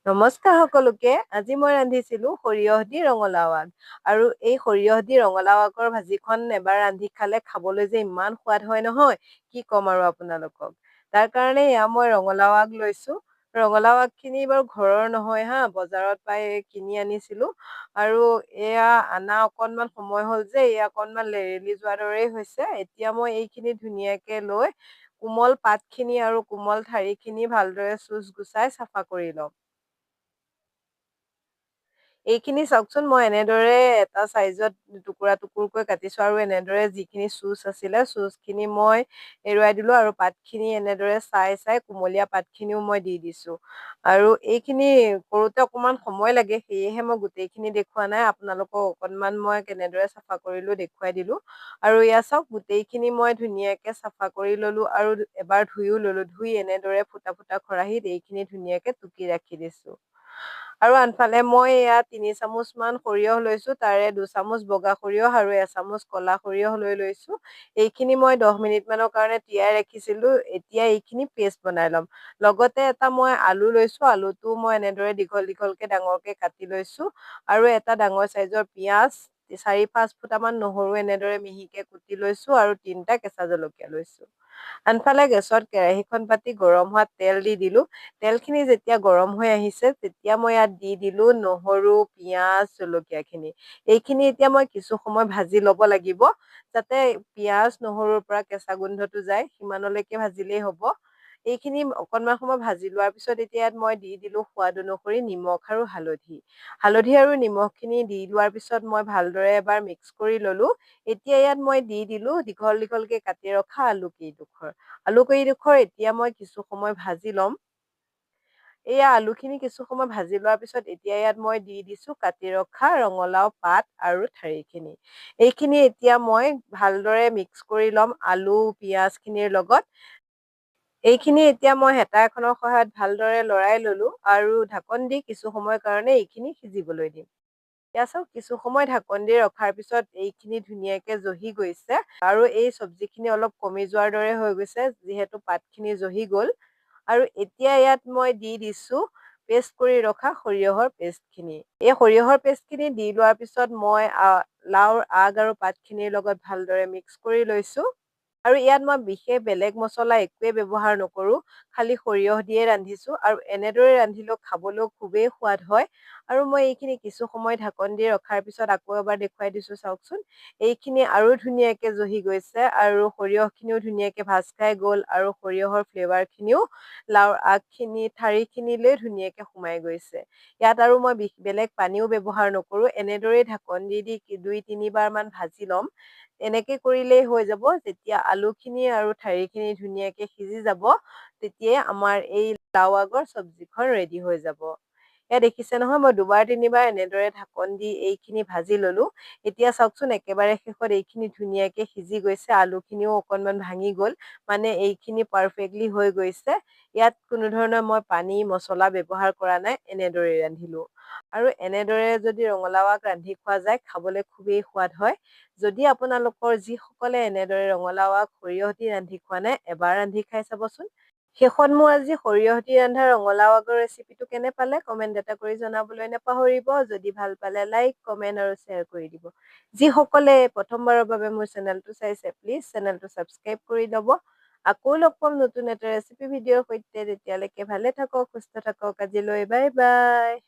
নমস্কাৰ সকলোকে। আজি মই ৰান্ধিছিলো সৰিয়হ দি ৰঙালাও আগ। আৰু এই সৰিয়হ দি ৰঙালাও আগৰ ভাজিখন এবাৰ ৰান্ধি খালে খাবলৈ যে ইমান সোৱাদ হয় নহয়, কি ক'ম আৰু আপোনালোকক। তাৰ কাৰণে এয়া মই ৰঙালাও আগ লৈছো। ৰঙালাও আগখিনি বাৰু ঘৰৰ নহয় হা, বজাৰত পাই কিনি আনিছিলো। আৰু এয়া আনা অকনমান সময় হ'ল যে এয়া অকনমান লেৰেলি যোৱাৰ দৰেই হৈছে। এতিয়া মই এইখিনি ধুনীয়াকে লৈ কোমল পাতখিনি আৰু কোমল ঠাৰিখিনি ভালদৰে চুচ গুচাই চাফা কৰি লওঁ। এইখিনি চাওকচোন, মই এনেদৰে এটা চাইজত টুকুৰা টুকুৰকৈ কাটিছো আৰু এনেদৰে যিখিনি চুচ আছিলে চুচখিনি মই এৰুৱাই দিলো আৰু পাতখিনি এনেদৰে চাই চাই কুমলীয়া পাতখিনিও মই দি দিছো। আৰু এইখিনি কৰোতে অকমান সময় লাগে, সেয়েহে মই গোটেইখিনি দেখুওৱা নাই, আপোনালোকক অকনমান মই কেনেদৰে চাফা কৰিলো দেখুৱাই দিলো। আৰু এয়া চাওক, গোটেইখিনি মই ধুনীয়াকে চাফা কৰি ললো আৰু এবাৰ ধুইও ললো। ধুই এনেদৰে ফুটা ফুটা খৰাহীত এইখিনি ধুনীয়াকে টুকি ৰাখি দিছো। আৰু আনফালে মই ইয়াত 3 চামুচ মান সৰিয়হ লৈছো, তাৰে 2 চামুচ বগা সৰিয়হ আৰু 1 চামুচ কলা সৰিয়হ লৈছো। এইখিনি মই 10 মিনিট মানৰ কাৰণে তিয়াই ৰাখিছিলো। এতিয়া এইখিনি পেষ্ট বনাই ল'ম। লগতে এটা মই আলু লৈছো, আলুটো মই এনেদৰে দীঘল দীঘলকে ডাঙৰকে কাটি লৈছো। আৰু এটা ডাঙৰ চাইজৰ পিঁয়াজ, 4-5 ফুটামান নহৰু এনেদৰে মিহিকে কুটি লৈছো আৰু 3টা কেঁচা জলকীয়া লৈছো। আনফালে গেছত কেৰাহীখন পাতি গৰম হোৱাত তেল দি দিলো। তেলখিনি যেতিয়া গৰম হৈ আহিছে, তেতিয়া মই ইয়াত দি দিলো নহৰু, পিঁয়াজ, জলকীয়াখিনি। এইখিনি এতিয়া মই কিছু সময় ভাজি ল'ব লাগিব, যাতে পিঁয়াজ নহৰুৰ পৰা কেঁচা গোন্ধটো যায়, সিমানলৈকে ভাজিলেই হ'ব। এইখিনি অকনমান সময় ভাজি লোৱাৰ পিছত এতিয়া ইয়াত মই দি দিলো সোৱাদ অনুসৰি নিমখ আৰু হালধি। হালধি আৰু নিমখখিনি দি লোৱাৰ পিছত মই ভালদৰে এবাৰ মিক্স কৰি ললো। এতিয়া ইয়াত মই দি দিলো দীঘল দীঘলকে কাটি ৰখা আলু কেইডোখৰ। আলু কেইডোখৰ এতিয়া মই কিছু সময় ভাজি ল'ম। এয়া আলুখিনি কিছু সময় ভাজি লোৱাৰ পিছত এতিয়া ইয়াত মই দি দিছো কাটি ৰখা ৰঙালাও পাত আৰু ঠাৰিখিনি। এইখিনি এতিয়া মই ভালদৰে মিক্স কৰি ল'ম আলু পিঁয়াজখিনিৰ লগত। এইখিনি এতিয়া মই হেতা এখনৰ সহায়ত ভালদৰে লৰাই ললো আৰু ঢাকন দি কিছু সময়ৰ কাৰণে এইখিনি সিজিবলৈ দিম। এতিয়া চাওক, কিছু সময় ঢাকন দি ৰখাৰ পিছত এইখিনি ধুনীয়াকে জহি গৈছে আৰু এই চব্জিখিনি অলপ কমি যোৱাৰ দৰে হৈ গৈছে, যিহেতু পাতখিনি জহি গ'ল। আৰু এতিয়া ইয়াত মই দি দিছো পেষ্ট কৰি ৰখা সৰিয়হৰ পেষ্টখিনি। এই সৰিয়হৰ পেষ্টখিনি দি লোৱাৰ পিছত মই লাওৰ আগ আৰু পাতখিনিৰ লগত ভালদৰে মিক্স কৰি লৈছো। আৰু ইয়াত মই বিশেষ বেলেগ মছলা একোৱে ব্যৱহাৰ নকৰো, খালি সৰিয়হ দিয়ে ৰান্ধিছো। আৰু এনেদৰে ৰান্ধিলেও খাবলৈও খুবেই সোৱাদ হয়। আৰু মই এইখিনি কিছু সময় ঢাকন দি ৰখাৰ পিছত আকৌ এবাৰ দেখুৱাই দিছো, চাওকচোন। এইখিনি আৰু ধুনীয়াকে জহি গৈছে আৰু সৰিয়হখিনিও ধুনীয়াকে ভাজ খাই গ'ল আৰু সৰিয়হৰ ফ্লেভাৰখিনিও লাওৰ আগখিনি ঠাৰিখিনিলৈ ধুনীয়াকে সোমাই গৈছে। ইয়াত আৰু মই বেলেগ পানীও ব্যৱহাৰ নকৰো, এনেদৰেই ঢাকন দি দি 2-3 বাৰ মান ভাজি ল'ম। এনেকে কৰিলেই হৈ যাব। যেতিয়া আলুখিনি আৰু ঠাৰিখিনি ধুনীয়াকে সিজি যাব, তেতিয়াই আমাৰ এই লাও আগৰ চব্জিখন ৰেডি হৈ যাব। এয়া দেখিছে নহয়, মই 2-3 বাৰ এনেদৰে ঢাকন দি এইখিনি ভাজি ললো। এতিয়া চাওকচোন, একেবাৰে শেষত এইখিনি ধুনীয়াকে সিজি গৈছে, আলুখিনিও অকনমান ভাঙি গ'ল, মানে এইখিনি পাৰফেক্টলি হৈ গৈছে। ইয়াত কোনো ধৰণৰ মই পানী মছলা ব্যৱহাৰ কৰা নাই, এনেদৰে ৰান্ধিলো। আৰু এনেদৰে যদি ৰঙালাও আগ ৰান্ধি খোৱা যায়, খাবলৈ খুবেই সোৱাদ হয়। যদি আপোনালোকৰ যিসকলে এনেদৰে ৰঙালাও আগ সৰিয়হ দি ৰান্ধি খোৱা নাই, এবাৰ ৰান্ধি খাই চাবচোন। শেষত মোৰ আজি সৰিয়হ দি ৰন্ধা ৰঙালাও আগৰ ৰেচিপিটো কেনে পালে কমেণ্ট এটা কৰি জনাবলৈ নাপাহৰিব। যদি ভাল পালে লাইক, কমেণ্ট আৰু শ্বেয়াৰ কৰি দিব। যিসকলে প্ৰথমবাৰৰ বাবে মোৰ চেনেলটো চাইছে, প্লিজ চেনেলটো ছাবস্ক্ৰাইব কৰি ল'ব। আকৌ লগ পাম নতুন এটা ৰেচিপি ভিডিঅ'ৰ সৈতে। তেতিয়ালৈকে ভালে থাকক, সুস্থ থাকক। আজিলৈ বাই বাই।